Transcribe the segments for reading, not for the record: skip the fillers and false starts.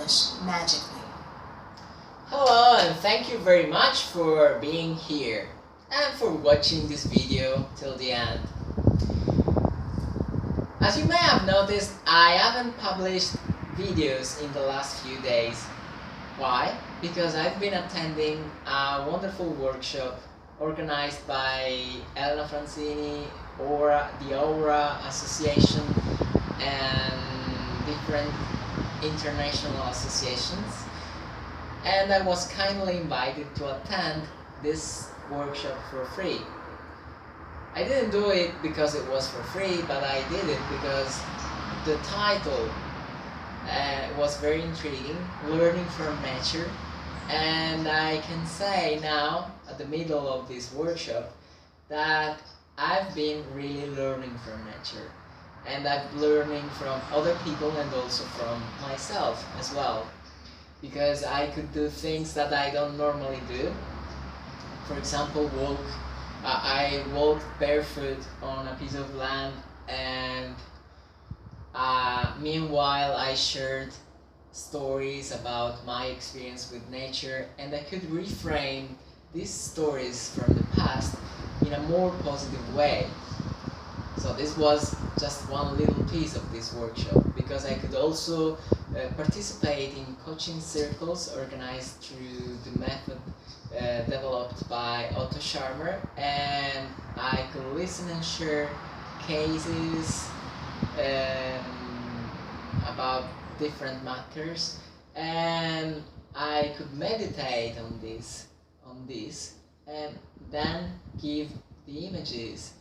vanish magically. Hello, and thank you very much for being here and for watching this video till the end. As you may have noticed, I haven't published videos in the last few days. Why? Because I've been attending a wonderful workshop organized by Elena Francini or the Aura Association and different international associations, and I was kindly invited to attend this workshop for free. I didn't do it because it was for free, but I did it because the title was very intriguing, Learning from Nature, and I can say now, at the middle of this workshop, that I've been really learning from nature, and I'm learning from other people and also from myself as well, because I could do things that I don't normally do. For example, I walked barefoot on a piece of land, and meanwhile I shared stories about my experience with nature, and I could reframe these stories from the past in a more positive way. So this was just one little piece of this workshop, because I could also participate in coaching circles organized through the method developed by Otto Scharmer, and I could listen and share cases about different matters, and I could meditate on this and then give the images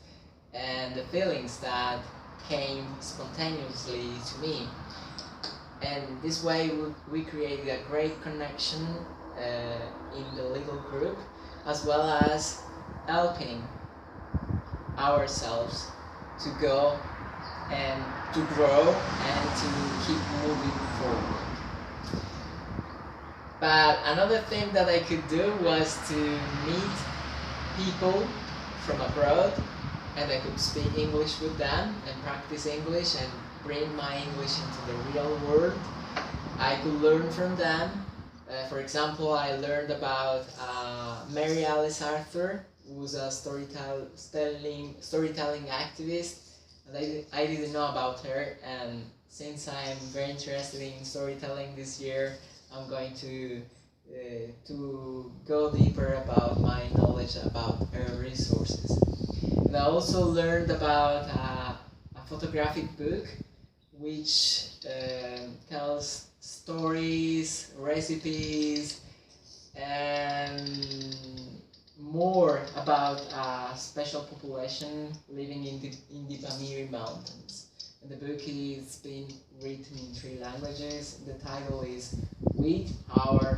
and the feelings that came spontaneously to me. And this way we created a great connection in the little group, as well as helping ourselves to go and to grow and to keep moving forward. But another thing that I could do was to meet people from abroad, and I could speak English with them and practice English and bring my English into the real world. I could learn from them. For example, I learned about Mary Alice Arthur, who's a storytelling activist. And I didn't know about her, and since I'm very interested in storytelling this year, I'm going to go deeper about my knowledge about her resources. And I also learned about a photographic book which tells stories, recipes, and more about a special population living in the Pamiri Mountains. And the book is being written in 3 languages. The title is With Our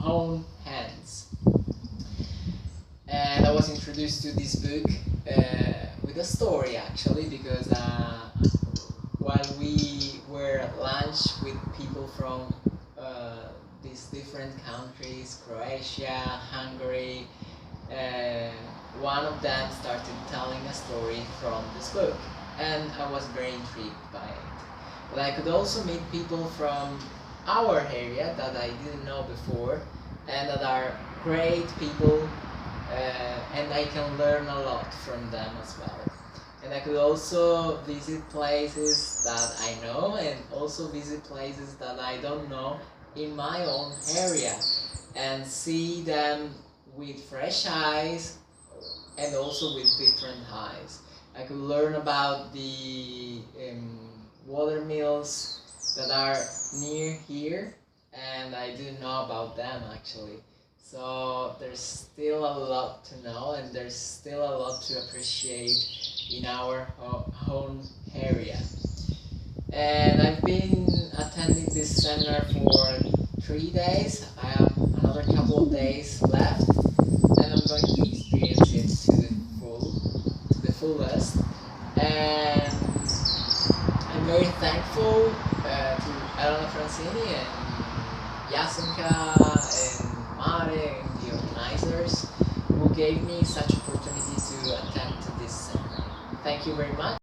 Own Hands. And I was introduced to this book with a story, actually, because while we were at lunch with people from these different countries, Croatia, Hungary, one of them started telling a story from this book, and I was very intrigued by it. But I could also meet people from our area that I didn't know before, and that are great people, and I can learn a lot from them as well. And I could also visit places that I know, and also visit places that I don't know in my own area, and see them with fresh eyes and also with different eyes. I could learn about the water mills that are near here, and I didn't know about them actually. So there's still a lot to know, and there's still a lot to appreciate in our own area. And I've been attending this seminar for 3 days. I have another couple of days left, and I'm going to experience it to the fullest. And I'm very thankful to Elena Francini and Jasenka and Mare and the organizers who gave me such opportunity to attend to this seminar. Thank you very much.